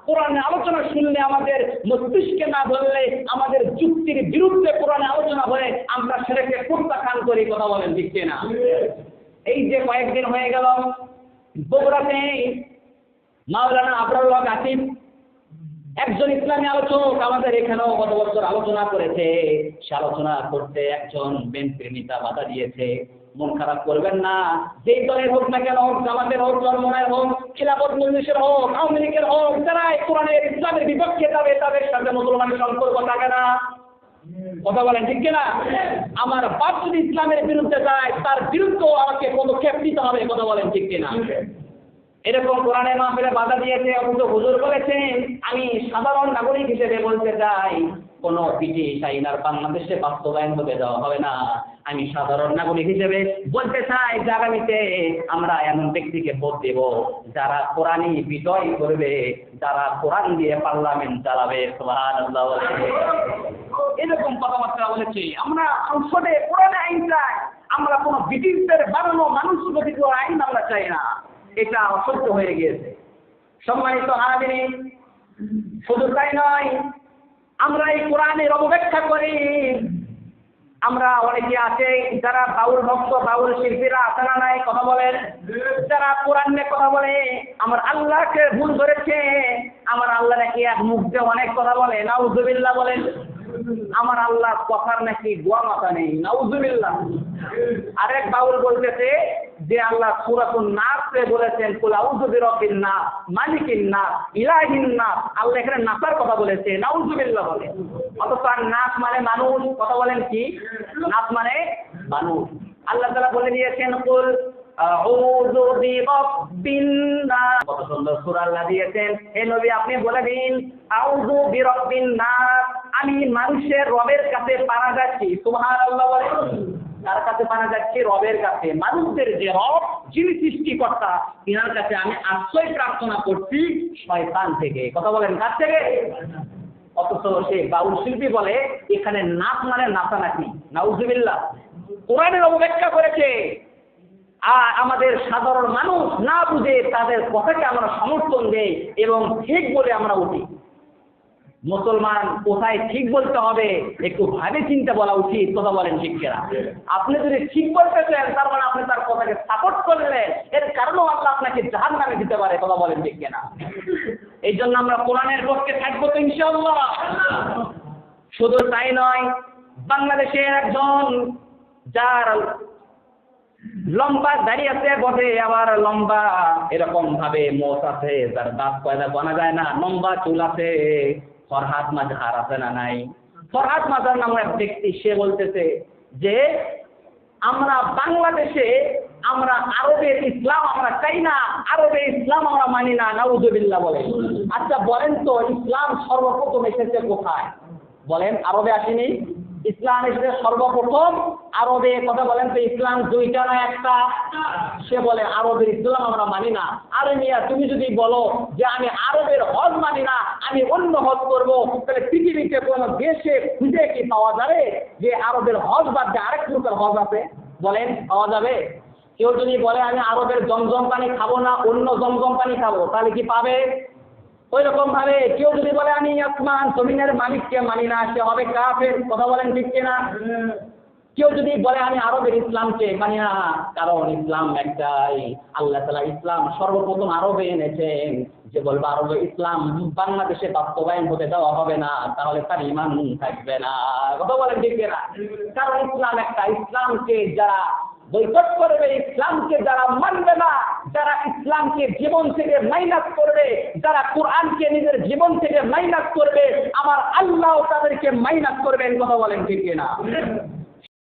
কোরআনের আলোচনা শুনলে আমাদের মস্তিষ্কে না ধরলে, আমাদের যুক্তির বিরুদ্ধে কোরআনের আলোচনা হলে আমরা সেটাকে প্রত্যাখ্যান করি। কথা বলেন ঠিক কিনা? এই যে কয়েকদিন হয়ে গেল বগুড়াতে মাওলানা আবরারুল হক আসিফ, একজন ইসলামী আলোচক, আমাদের এখানেও গত বছর আলোচনা করেছে। সে আলোচনা করতে একজন বিএনপির নেতা বাধা দিয়েছে। মন খারাপ করবেন না, যেই দলের হোক না কেন, জামাতের হোক, চরমনায়ের হোক, খিলাফত মজলিসের হোক, আওয়ামী লীগের হোক, যারা কোরআনের ইসলামের বিপক্ষে যাবে তাদের সাথে মুসলমানের সম্পর্ক থাকে না। কথা বলেন ঠিক কিনা? আমার বাপ যদি ইসলামের বিরুদ্ধে যায়, তার বিরুদ্ধেও আমাকে পদক্ষেপ নিতে হবে। কথা বলেন ঠিক কিনা? এরকম কোরআনের মাহফিলে বাধা দিয়েছে, অথচ হুজুর বলেছেন, আমি সাধারণ নাগরিক হিসেবে বলতে চাই, কোনো ব্রিটিশ আইন আর বাংলাদেশে বাস্তবায়ন হতে দেওয়া হবে না। আমি সাধারণ নাগরিক হিসেবে বলতে চাই যে আগামীতে আমরা এমন ব্যক্তিকে ভোট দেব যারা কোরআনই বিজয় করবে, যারা কোরআন দিয়ে পার্লামেন্ট চালাবে। সুবহানাল্লাহ। এরকম কথাবার্তা বলেছি। আমরা সংসদে কোরআনের আইন চাই, আমরা কোনো ব্রিটিশদের বানানো মানুষ গঠিত আইন আমরা চাই না। এটা অসহ্য হয়ে গিয়েছে। সম্মানিত হারাদিন, শুধু তাই নয়, আমরা এই কোরআনের অবব্যাখ্যা করি। আমরা অনেকে আছে যারা বাউল ভক্ত, বাউল শিল্পীরা আছে না নাই? কথা বলেন, যারা কোরআন নিয়ে কথা বলে, আমার আল্লাহকে ভুল ধরেছে, আমার আল্লাহ নাকি এক মুখ দিয়ে অনেক কথা বলে, নাউযুবিল্লাহ বলেন। আমার আল্লাহ কথার নাকি গোয়া মাথা নেই, নাউযুবিল্লাহ। আরেক বাউল বলতেছে যে আল্লাহ সূরাতুন নাসে বলেছেন, কুল আউযু বিরাব্বিন নাস, মালিকিন নাস, ইলাহিন নাস। আল্লাহ এখানে নাসের কথা বলেছে, নাউযুবিল্লাহ বলে। অথচ নাস মানে মানুষ। কথা বলেন কি? নাস মানে মানুষ। আল্লাহ তাআলা বলে দিয়েছেন, কুল আউযু বিরাব্বিন নাস। কত সুন্দর সূরা আল্লাহ দিয়েছেন। হে নবী, আপনি বলে দিন, আউযু বিরাব্বিন নাস, আমি মানুষের রবের কাছে পানা যাচ্ছি। সুবহানাল্লাহ বলে। তার কাছে পানা যাচ্ছে? রবের কাছে। মানুষদের যে রব, যিনি সৃষ্টিকর্তা, তিনার কাছে আমি আশ্রয় প্রার্থনা করছি শয়তান থেকে। কথা বলেন, কার থেকে? অথচ সে বাউল শিল্পী বলে এখানে নাচ মানে নাচানাচি, নাউযুবিল্লাহ। কোরআনের অবব্যাখ্যা করেছে। আর আমাদের সাধারণ মানুষ না বুঝে তাদের কথাকে আমরা সমর্থন দেই এবং ঠিক বলে আমরা উঠি। মুসলমান কোথায় ঠিক বলতে হবে একটু ভাবে চিন্তা বলা উচিত। কথা বলেন ঠিক কিনা? আপনি যদি ঠিক বলতে চান, তার মানে আপনি তার কথাকে সাপোর্ট করলেন, এর কারণেও আল্লাহ আপনাকে জাহান্নামে দিতে পারে। কথা বলেন ঠিক কিনা? এই জন্য আমরা কোরআনের পক্ষে থাকবো তো ইনশাআল্লাহ। শুধু তাই নয়, বাংলাদেশের একজন যার লম্বা দাড়ি আছে বটে, আবার লম্বা এরকম ভাবে মোচ আছে, যার দাঁত পয়দা বানা যায় না, লম্বা চুল আছে, ফরহাদ মাজার আছে না নাই? ফরহাদ মাজার নামে এক ব্যক্তি, সে বলতেছে যে আমরা বাংলাদেশে আমরা আরবের ইসলাম আমরা চাই না, আরবের ইসলাম আমরা মানি না। নাউযুবিল্লাহ বলে। আচ্ছা বলেন তো, ইসলাম সর্বপ্রথম এসেছে কোথায়? বলেন, আরবে আসেনি? ইসলাম এসেছে সর্বপ্রথম আরবে। কথা বলেন তো, ইসলাম দুইটা না একটা? সে বলে আরবের ইসলাম আমরা মানি না। আরে মিয়া, তুমি যদি বলো যে আমি আরবের হজ মানি না, আমি অন্য হজ করব, তাহলে পৃথিবীতে কোন দেশে খুঁজে কি পাওয়া যাবে যে আরবের হজ বাদ দিয়ে আরেক প্রকার হজ আছে? বলেন, পাওয়া যাবে? কেউ যদি বলে আমি আরবের জমজম পানি খাবো না, অন্য জমজম পানি খাবো, তাহলে কি পাবে? ওই রকম ভাবে কেউ যদি বলে আমি আসমান জমিনের মালিককে মানি না, সে হবে কাফের। কথা বলেন ঠিক কিনা? কেউ যদি বলে আমি আরবের ইসলামকে মানি না, কারণ ইসলাম একটাই, আল্লাহ তাআলা ইসলাম সর্বপ্রথম আরবে এনেছেন, যে বলবে আরবে ইসলাম বাংলাদেশে বাস্তবায়ন হতে দেওয়া হবে না, তাহলে তার ঈমান থাকবে না। কথা বলেন ঠিক কিনা? কারণ ইসলাম একটা। ইসলামকে যারা বয়কট করবে, ইসলামকে যারা মানবে না, যারা ইসলামকে জীবন থেকে মাইনাস করবে, যারা কোরআনকে নিজের জীবন থেকে মাইনাস করবে, আমার আল্লাহ তাদেরকে মাইনাস করবেন। কথা বলেন ঠিক কিনা?